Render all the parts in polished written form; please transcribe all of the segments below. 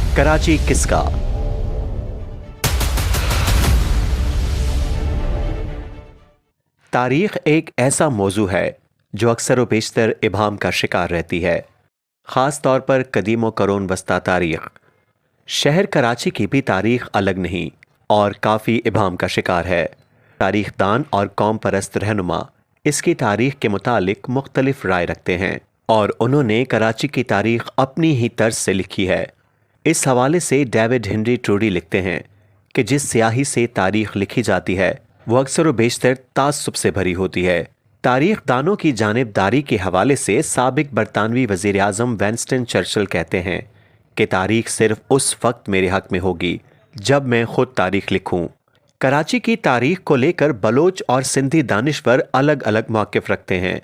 कराची किसका? तारीख एक ऐसा मौजू है जो अक्सर व बेशतर इबाहम का शिकार रहती है, ख़ास तौर पर कदीम व करोन वस्ता तारीख। शहर कराची की भी तारीख अलग नहीं और काफ़ी इबाहम का शिकार है। तारीख दान और कौम परस्त रहनुमा इसकी तारीख के मुतालिक मुख्तलिफ राय रखते हैं और उन्होंने कराची की तारीख अपनी ही तर्ज से लिखी है। इस हवाले से डेविड हेनरी ट्रूडी लिखते हैं कि जिस स्याही से तारीख लिखी जाती है वो अक्सर व बेशतर तासुब से भरी होती है। तारीख दानों की जानिबदारी के हवाले से साबिक बरतानवी वज़ीर आज़म विंस्टन चर्चिल कहते हैं कि तारीख सिर्फ उस वक्त मेरे हक में होगी जब मैं खुद तारीख लिखूं। कराची की तारीख को लेकर बलोच और सिंधी दानिश्वर अलग अलग मौक़िफ़ रखते हैं।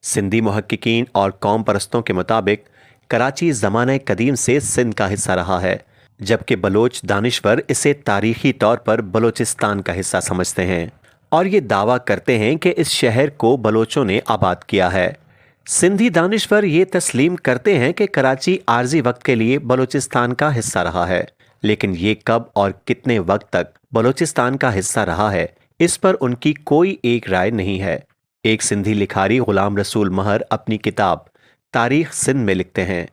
सिंधी मुहक्किकीन और कौम परस्तों के मुताबिक कराची ज़माने कदीम से सिंध का हिस्सा रहा है, जबकि बलोच दानिश्वर इसे तारीखी तौर पर बलोचिस्तान का हिस्सा समझते हैं और ये दावा करते हैं कि इस शहर को बलोचों ने आबाद किया है। सिंधी दानिश्वर ये तस्लीम करते हैं कि कराची आर्जी वक्त के लिए बलोचिस्तान का हिस्सा रहा है, लेकिन ये कब और कितने वक्त तक बलोचिस्तान का हिस्सा रहा है इस पर उनकी कोई एक राय नहीं है। एक सिंधी लिखारी गुलाम रसूल महर अपनी किताब तारीख सिंध में लिखते हैं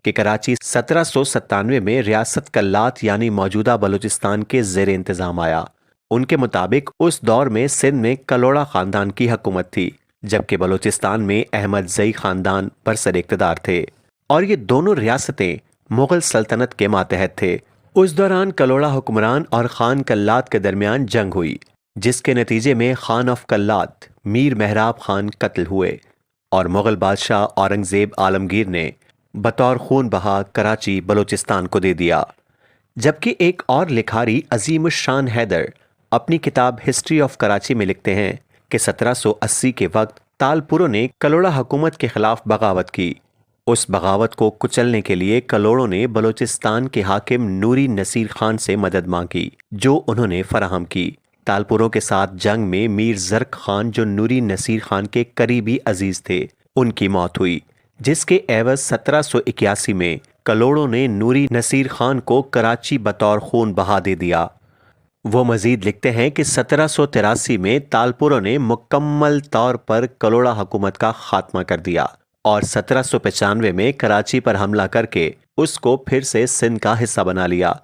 कि कराची 1797 में रियासत कल्लात यानी मौजूदा बलूचिस्तान के ज़ेर इंतज़ाम आया। उनके मुताबिक उस दौर में सिंध में कलोड़ा ख़ानदान की हुकूमत थी, जबकि बलूचिस्तान में अहमद ज़ई ख़ानदान बरसर इक़्तिदार थे और ये दोनों रियासतें मुग़ल सल्तनत के मातहत थे। उस दौरान कलोड़ा हुक्मरान और खान कल्लात के दरमियान जंग हुई, जिसके नतीजे में खान ऑफ कल्लात मीर मेहराब खान कत्ल हुए और मुग़ल बादशाह औरंगज़ेब आलमगीर ने बतौर खून बहा कराची बलूचिस्तान को दे दिया। जबकि एक और लिखारी अजीम शान हैदर अपनी किताब हिस्ट्री ऑफ कराची में लिखते हैं कि 1780 के वक्त तालपुरों ने कलोड़ा हुकूमत के खिलाफ बगावत की। उस बगावत को कुचलने के लिए कलोड़ों ने बलूचिस्तान के हाकिम नूरी नसीर खान से मदद मांगी, जो उन्होंने फराहम की। तालपुरों के साथ जंग में मीर ज़र्क खान, जो नूरी नसीर खान के करीबी अजीज थे, उनकी मौत हुई, जिसके एवज 1781 में कलोड़ों ने नूरी नसीर खान को कराची बतौर खून बहा दे दिया। वो मजीद लिखते हैं कि 1783 में तालपुरों ने मुकम्मल तौर पर कलोड़ा हुकूमत का खात्मा कर दिया और 1795 में कराची पर हमला करके उसको फिर से सिंध का हिस्सा बना लिया।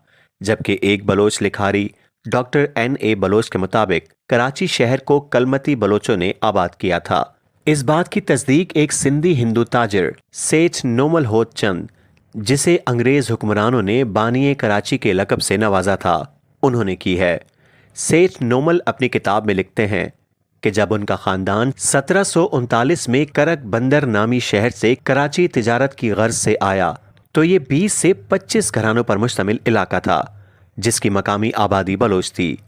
जबकि एक Bloch Likhari doctor N.A. Bloch के मुताबिक कराची शहर को कलमती बलोचों ने आबाद किया था। इस बात की तस्दीक एक सिंधी हिंदू ताजिर सेठ नोमल होत चंद, जिसे अंग्रेज हुक्मरानों ने बानिए कराची के लक़ब से नवाजा था, उन्होंने की है। सेठ नोमल अपनी किताब में लिखते हैं कि जब उनका ख़ानदान 1739 में करक बंदर नामी शहर से कराची तिजारत की गर्ज से आया तो ये 20 से 25 घरानों पर मुश्तमिल इलाका था, जिसकी मकामी आबादी बलोच थी।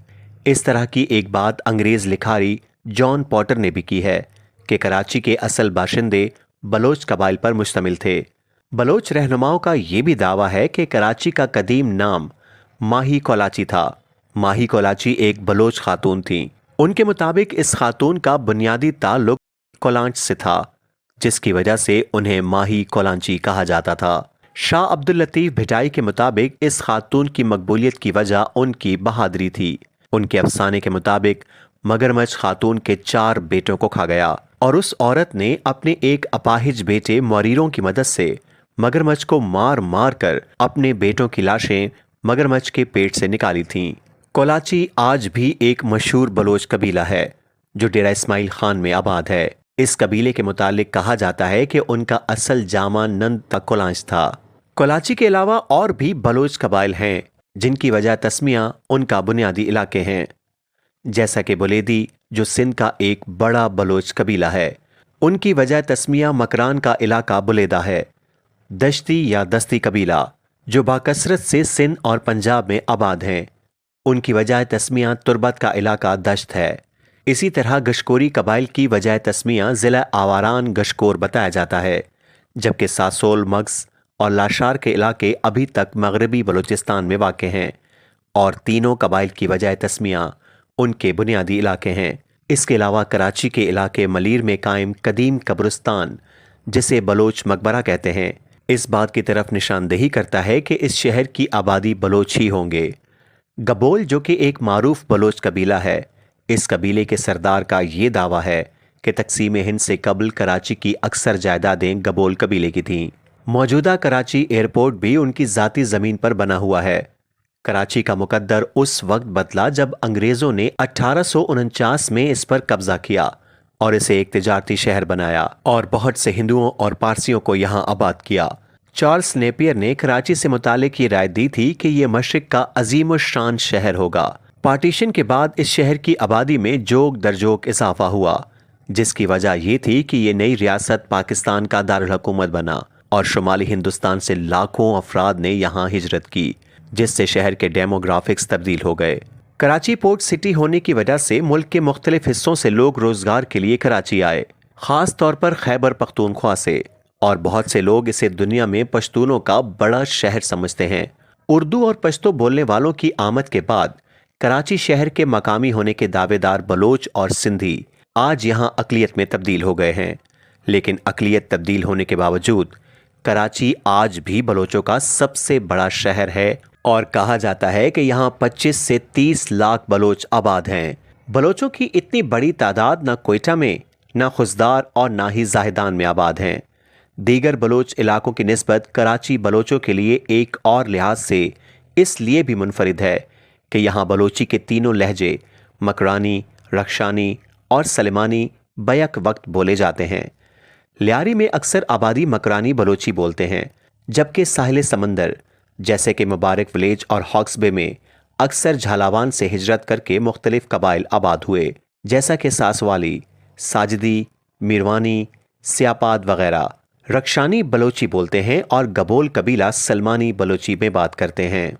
इस तरह की एक बात अंग्रेज़ लिखारी जॉन पॉटर ने भी की है कि कराची के असल बाशिंदे बलोच कबाइल पर मुश्तमिल थे। बलोच रहनुमाओं का ये भी दावा है कि कराची का कदीम नाम माही कोलाची था। माही कोलाची एक बलोच खातून थी। उनके मुताबिक इस खातून का बुनियादी ताल्लुक कोलांच से था, जिसकी वजह से उन्हें माही कोलांची कहा जाता था। शाह अब्दुल लतीफ़ भिटाई के मुताबिक इस खातून की मकबूलियत की वजह उनकी बहादुरी थी। उनके अफसाने के मुताबिक मगरमच्छ खातून के 4 बेटों को खा गया और उस औरत ने अपने एक अपाहिज बेटे मोरीरों की मदद से मगरमच्छ को मार मार कर अपने बेटों की लाशें मगरमच्छ के पेट से निकाली थीं। कोलाची आज भी एक मशहूर बलोच कबीला है जो डेरा इस्माइल खान में आबाद है। इस कबीले के मुतालिक कहा जाता है कि उनका असल जामा नंद कोलांच था। कोलाची के अलावा और भी बलोच कबाइल हैं जिनकी वजह तस्मिया उनका बुनियादी इलाके हैं, जैसा कि बुलेदी जो सिंध का एक बड़ा बलोच कबीला है, उनकी वजह तस्मिया मकरान का इलाका बुलेदा है। दश्ती या दस्ती कबीला जो बाकसरत से सिंध और पंजाब में आबाद हैं, उनकी वजह तस्मिया तुर्बत का इलाका दश्त है। इसी तरह गशकोरी कबाइल की वजह तस्मिया ज़िला आवारान गशकोर बताया जाता है, जबकि सासोल, मग्स और लाशार के इलाके अभी तक मगरबी बलूचिस्तान में वाक़ हैं और तीनों कबाइल की वजह तस्मिया उनके बुनियादी इलाके हैं। इसके अलावा कराची के इलाके मलीर में कायम कदीम कब्रिस्तान, जिसे बलोच मकबरा कहते हैं, اس بات کی طرف نشاندہی کرتا ہے کہ اس شہر کی آبادی بلوچ ہی ہوں گے۔ گبول جو کہ ایک معروف بلوچ قبیلہ ہے، اس قبیلے کے سردار کا یہ دعویٰ ہے کہ تقسیم ہند سے قبل کراچی کی اکثر جائیدادیں گبول قبیلے کی تھیں۔ موجودہ کراچی ایئرپورٹ بھی ان کی ذاتی زمین پر بنا ہوا ہے۔ کراچی کا مقدر اس وقت بدلا جب انگریزوں نے 1849 میں اس پر قبضہ کیا اور اسے ایک تجارتی شہر بنایا اور بہت سے ہندوؤں اور پارسیوں کو یہاں آباد کیا۔ چارلس نیپیر نے کراچی سے متعلق یہ رائے دی تھی کہ یہ مشرق کا عظیم الشان شہر ہوگا۔ پارٹیشن کے بعد اس شہر کی آبادی میں جوگ در جوگ اضافہ ہوا، جس کی وجہ یہ تھی کہ یہ نئی ریاست پاکستان کا دارالحکومت بنا اور شمالی ہندوستان سے لاکھوں افراد نے یہاں ہجرت کی، جس سے شہر کے ڈیموگرافکس تبدیل ہو گئے۔ کراچی پورٹ سٹی ہونے کی وجہ سے ملک کے مختلف حصوں سے لوگ روزگار کے لیے کراچی آئے، خاص طور پر خیبر پختونخوا سے، اور بہت سے لوگ اسے دنیا میں پشتونوں کا بڑا شہر سمجھتے ہیں۔ اردو اور پشتو بولنے والوں کی آمد کے بعد کراچی شہر کے مقامی ہونے کے دعوے دار بلوچ اور سندھی آج یہاں اقلیت میں تبدیل ہو گئے ہیں، لیکن اقلیت تبدیل ہونے کے باوجود کراچی آج بھی بلوچوں کا سب سے بڑا شہر ہے اور کہا جاتا ہے کہ یہاں 25 سے 30 لاکھ بلوچ آباد ہیں۔ بلوچوں کی اتنی بڑی تعداد نہ کوئٹہ میں، نہ خضدار اور نہ ہی زاہدان میں آباد ہیں۔ دیگر بلوچ علاقوں کی نسبت کراچی بلوچوں کے لیے ایک اور لحاظ سے اس لیے بھی منفرد ہے کہ یہاں بلوچی کے تینوں لہجے مکرانی، رخشانی اور سلیمانی بیک وقت بولے جاتے ہیں۔ لیاری میں اکثر آبادی مکرانی بلوچی بولتے ہیں، جبکہ ساحل سمندر جیسے کہ مبارک ولیج اور ہاکس بے میں اکثر جھالاوان سے ہجرت کر کے مختلف قبائل آباد ہوئے، جیسا کہ ساسوالی، ساجدی، میروانی، سیاپاد وغیرہ۔ رخشانی بلوچی بولتے ہیں اور گبول قبیلہ سلمانی بلوچی میں بات کرتے ہیں۔